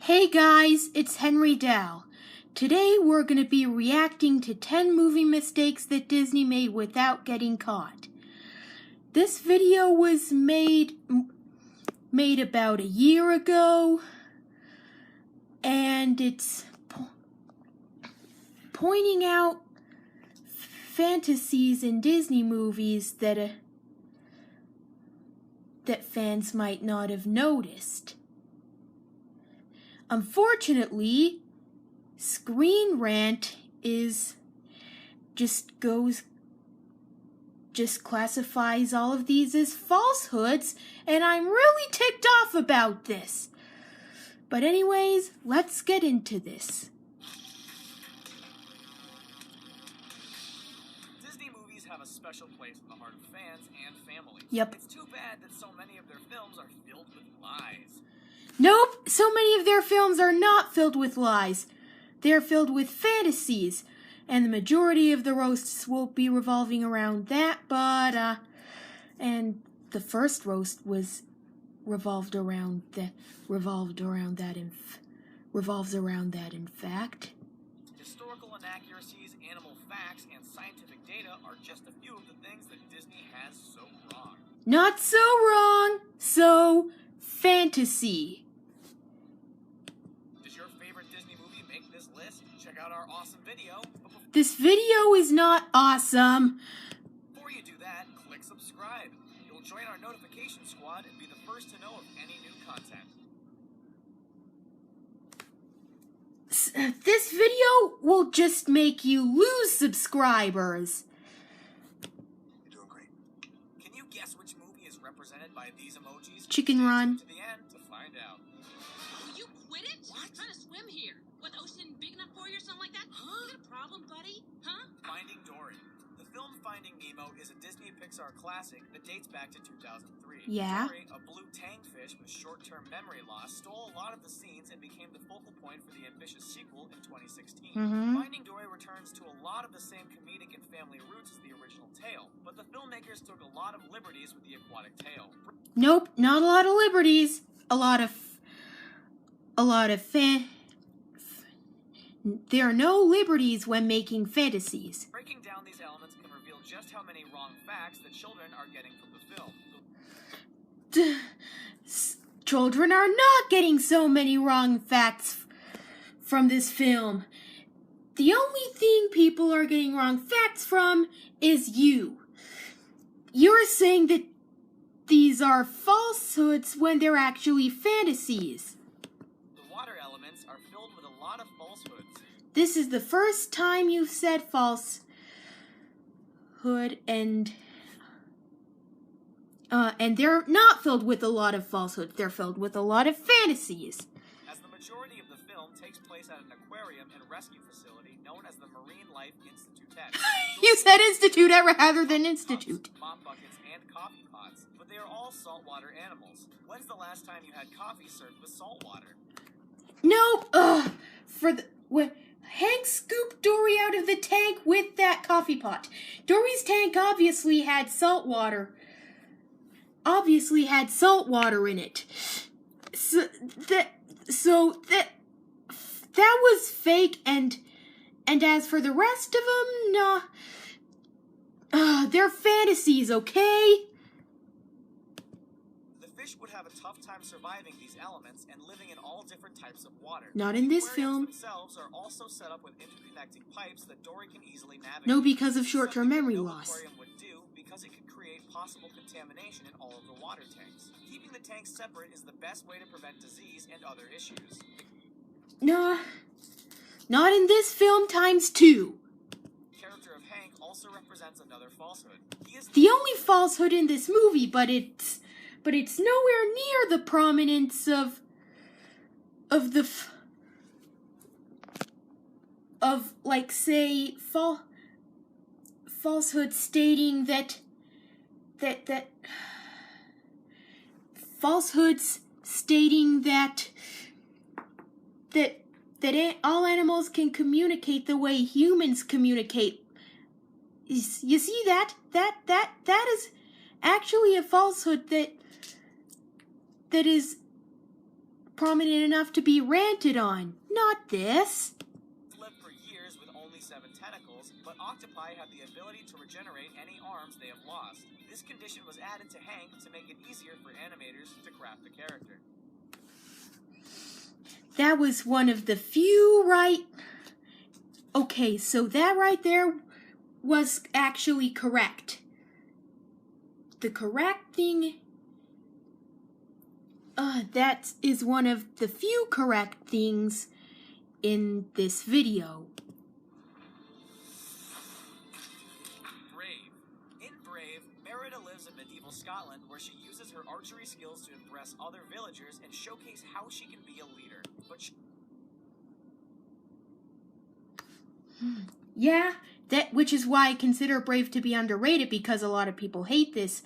Hey guys, it's Henry Dow. Today we're going to be reacting to 10 movie mistakes that Disney made without getting caught. This video was made about a year ago, and it's pointing out fantasies in Disney movies that fans might not have noticed. Unfortunately, Screen Rant just classifies all of these as falsehoods, and I'm really ticked off about this. But anyways, let's get into this. Disney movies have a special place in the heart of fans and families. Yep. It's too bad that so many of their films are filled with lies. Nope, so many of their films are not filled with lies. They're filled with fantasies, and the majority of the roasts will be revolving around that, and the first roast revolves around that, in fact. Historical inaccuracies, animal facts, and scientific data are just a few of the things that Disney has so wrong. Not so wrong, so fantasy. Does your favorite Disney movie make this list? Check out our awesome video. This video is not awesome. Before you do that, click subscribe. You'll join our notification squad and be the first to know of any new content. This video will just make you lose subscribers. You're doing great. Can you guess which movie is represented by these emojis? Chicken Run. To the end to find out. Will you quit it? What? I'm trying to swim here. What, the ocean big enough for you or something like that? Huh? You got a problem, buddy? Huh? Finding Dory. The film Finding Nemo is a Disney Pixar classic that dates back to 2003. Yeah. Dory, a blue tangfish with short-term memory loss, stole a lot of the scenes and became the focal point for the ambitious sequel in 2016. Finding Dory returns to a lot of the same comedic and family roots as the original tale, but the filmmakers took a lot of liberties with the aquatic tale. Nope, not a lot of liberties. There are no liberties when making fantasies. Breaking down these elements can reveal just how many wrong facts that children are getting from the film. Children are not getting so many wrong facts from this film. The only thing people are getting wrong facts from is you. You're saying that these are falsehoods when they're actually fantasies. The water elements are filled with a lot of falsehoods. This is the first time you've said falsehood, and they're not filled with a lot of falsehoods. They're filled with a lot of fantasies. As the majority of the film takes place at an aquarium and rescue facility known as the Marine Life Institute. You said institute rather than institute. Mop buckets, and coffee pots, but they are all saltwater animals. When's the last time you had coffee served with salt water? Nope. When Hank scooped Dory out of the tank with that coffee pot. Dory's tank obviously had salt water. In it. So that was fake, and as for the rest of them, nah. They're fantasies, okay? The fish would have a tough time surviving these elements and living in all different types of water. Not in this Aquariums film. themselves are also set up with interconnecting pipes that Dory can easily navigate. No, because of short-term memory Something loss. no aquarium would do because it could create possible contamination in all of the water tanks. Keeping the tanks separate is the best way to prevent disease and other issues. Nah, not in this film times 2. The character of Hank also represents another falsehood. He is The only falsehood in this movie, but it's nowhere near the prominence of like, say, falsehood stating that falsehoods stating that all animals can communicate the way humans communicate. You see that is actually a falsehood that is prominent enough to be ranted on. Not this. Lived for years with only 7 tentacles, but octopi have the ability to regenerate any arms they have lost. This condition was added to Hank to make it easier for animators to craft the character. That was one of the few Okay, so that right there was actually correct. The correct thing... that is one of the few correct things in this video. Brave. In Brave, Merida lives in medieval Scotland where she uses her archery skills to impress other villagers and showcase how she can be a leader. But Yeah, which is why I consider Brave to be underrated, because a lot of people hate this.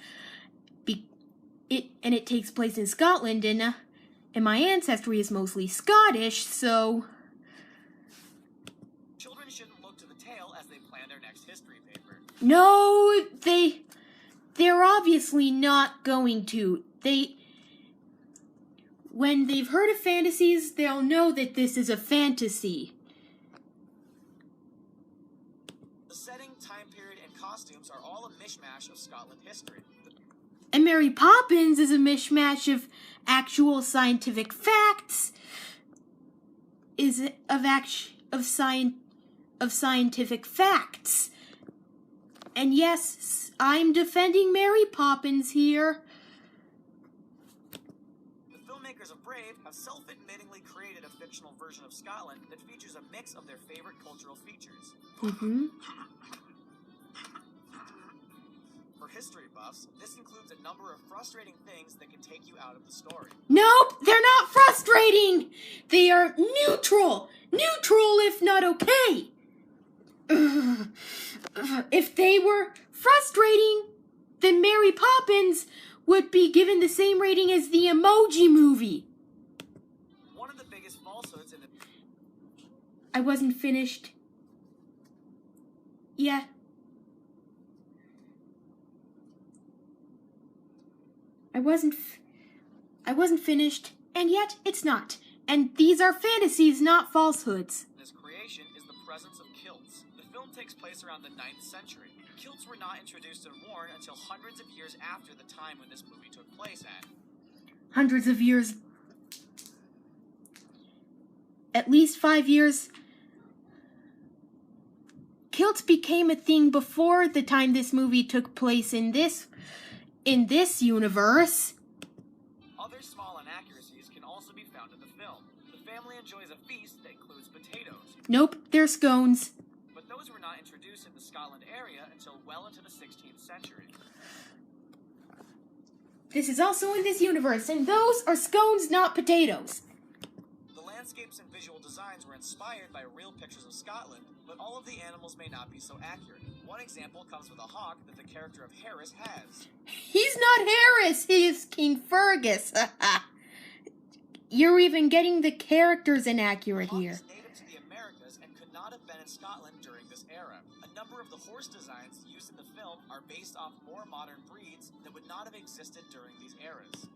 It takes place in Scotland, and my ancestry is mostly Scottish, so... Children shouldn't look to the tail as they plan their next history paper. No, they're obviously not going to. When they've heard of fantasies, they'll know that this is a fantasy. The setting, time period, and costumes are all a mishmash of Scotland history. And Mary Poppins is a mishmash of actual scientific facts, of scientific facts. And yes, I'm defending Mary Poppins here. The filmmakers of Brave have self-admittingly created a fictional version of Scotland that features a mix of their favorite cultural features. For history buffs, this includes a number of frustrating things that can take you out of the story. Nope, they're not frustrating. They are neutral. Neutral if not okay. If they were frustrating, then Mary Poppins would be given the same rating as the Emoji Movie. One of the biggest falsehoods in the... I wasn't finished. Yeah. I wasn't finished, and yet it's not. And these are fantasies, not falsehoods. This creation is the presence of kilts. The film takes place around the 9th century. Kilts were not introduced and worn until hundreds of years after the time when this movie took place at. Hundreds of years. At least 5 years. Kilts became a thing before the time this movie took place in this universe. Other small inaccuracies can also be found in the film. The family enjoys a feast that includes potatoes. Nope, they're scones. But those were not introduced in the Scotland area until well into the 16th century. This is also in this universe, and those are scones, not potatoes. The landscapes and visual designs were inspired by real pictures of Scotland, but all of the animals may not be so accurate. One example comes with a hawk that the character of Harris has. He's not Harris, he is King Fergus. You're even getting the characters inaccurate here. Hawk is native to the Americas and could not have been in Scotland during this era. A number of the horse designs used in the film are based off more modern breeds that would not have existed during these eras.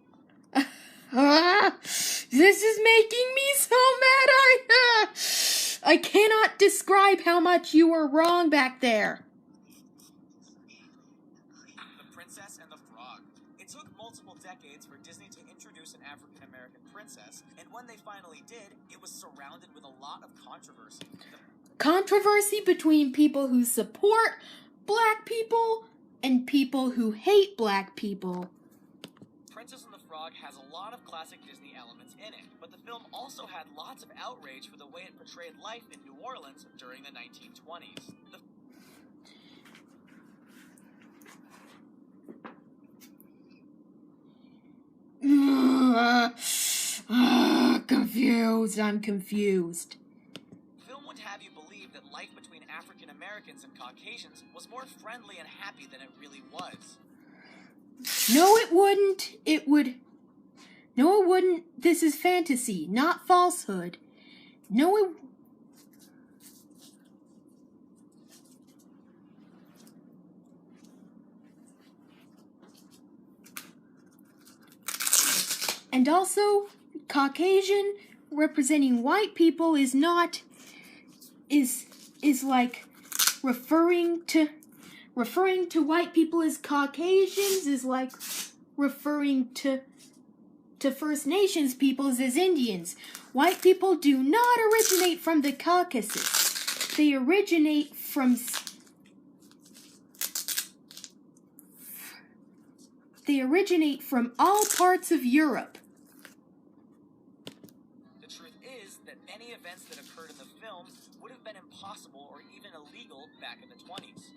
This is making me so mad. I cannot describe how much you were wrong back there. The Princess and the Frog. It took multiple decades for Disney to introduce an African-American princess, and when they finally did, it was surrounded with a lot of controversy. Controversy between people who support black people and people who hate black people. Princess and the Frog has a lot of classic Disney elements in it, but the film also had lots of outrage for the way it portrayed life in New Orleans during the 1920s. Confused. I'm confused. The film would have you believe that life between African Americans and Caucasians was more friendly and happy than it really was. No, it wouldn't. It would. No, it wouldn't. This is fantasy, not falsehood. No, it... And also, Caucasian representing white people is not, is like referring to white people as Caucasians is like referring to First Nations peoples as Indians. White people do not originate from the Caucasus. They originate from all parts of Europe. The truth is that many events that occurred in the film would have been impossible or even illegal back in the 20s.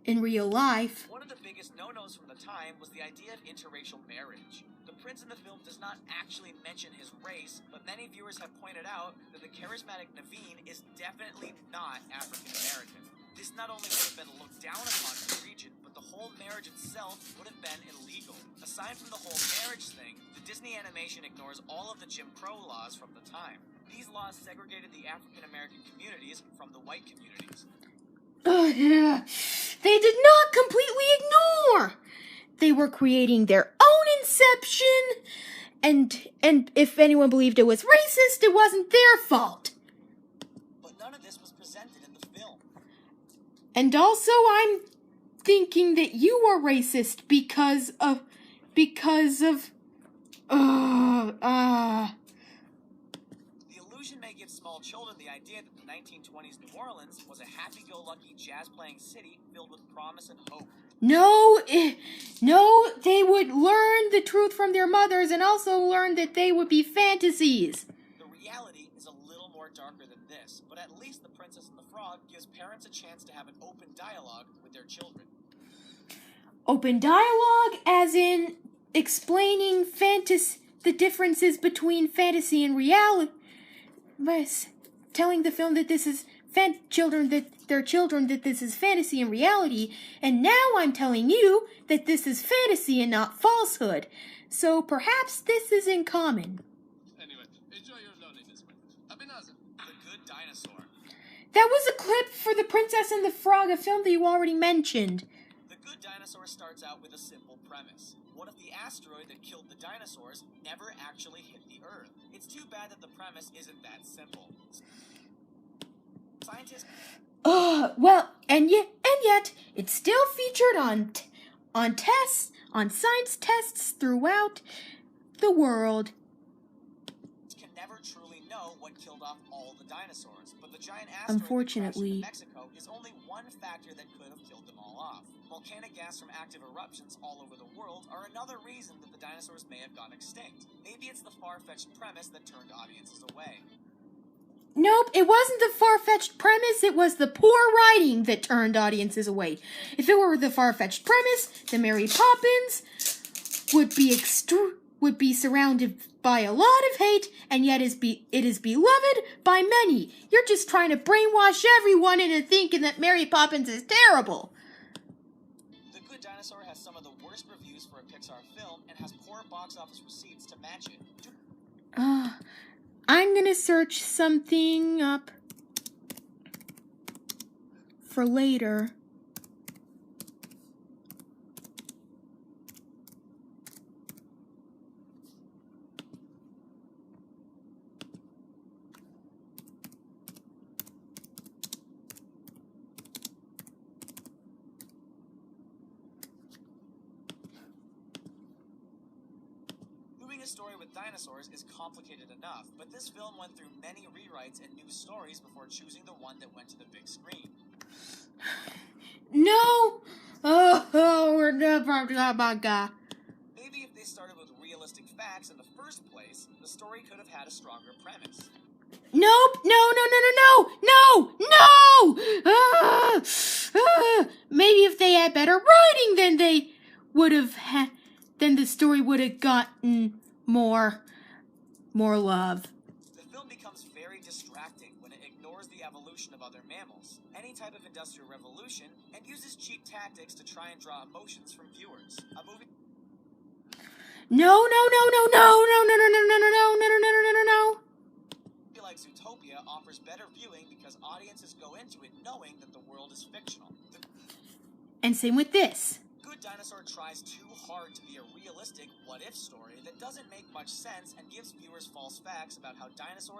In real life, one of the biggest no-nos from the time was the idea of interracial marriage. The prince in the film does not actually mention his race, but many viewers have pointed out that the charismatic Naveen is definitely not African American. This not only would have been looked down upon in the region, but the whole marriage itself would have been illegal. Aside from the whole marriage thing, the Disney animation ignores all of the Jim Crow laws from the time. These laws segregated the African American communities from the white communities. Oh, yeah. They did not completely ignore. They were creating their own inception, and if anyone believed it was racist, it wasn't their fault. But none of this was presented in the film. And also, I'm thinking that you are racist because of The illusion may give small children the idea that the 1920s New Orleans was a happy-go-lucky jazz-playing city filled with promise and hope. No, they would learn the truth from their mothers and also learn that they would be fantasies. The reality is a little more darker than this, but at least The Princess and the Frog gives parents a chance to have an open dialogue with their children. Open dialogue as in explaining the differences between fantasy and reality. Telling the film that this is children that this is fantasy and reality, and now I'm telling you that this is fantasy and not falsehood. So perhaps this is in common. Anyway, enjoy your loneliness, my friend. Abinaza. The Good Dinosaur. That was a clip for The Princess and the Frog, a film that you already mentioned. The Good Dinosaur starts out with a simple premise. What if the asteroid that killed the dinosaurs never actually hit the Earth? It's too bad that the premise isn't that simple. Scientists... Well, and yet, it's still featured on science tests throughout the world. Can never truly know what killed off all the dinosaurs, but the giant asteroid Unfortunately, in Mexico is only one factor that could have killed them all off. Volcanic gas from active eruptions all over the world are another reason that the dinosaurs may have gone extinct. Maybe it's the far-fetched premise that turned audiences away. Nope, it wasn't the far-fetched premise, it was the poor writing that turned audiences away. If it were the far-fetched premise, then Mary Poppins would be surrounded by a lot of hate, and yet it is beloved by many. You're just trying to brainwash everyone into thinking that Mary Poppins is terrible. The Good Dinosaur has some of the worst reviews for a Pixar film and has poor box office receipts to match it. I'm gonna search something up for later. Doing a story with dinosaurs is complicated enough, but this film went through many rewrites and new stories before choosing the one that went to the big screen. No! Oh my God. Maybe if they started with realistic facts in the first place, the story could have had a stronger premise. Nope! No! Maybe if they had better writing, then they would have had... then the story would have gotten more love. The film becomes very distracting when it ignores the evolution of other mammals, any type of industrial revolution, and uses cheap tactics to try and draw emotions from viewers. A movie No. like Zootopia offers better viewing because audiences go into it knowing that the world is fictional. And same with this. Good Dinosaur tries too hard to be a realistic what-if story that doesn't make much sense and gives viewers false facts about how dinosaurs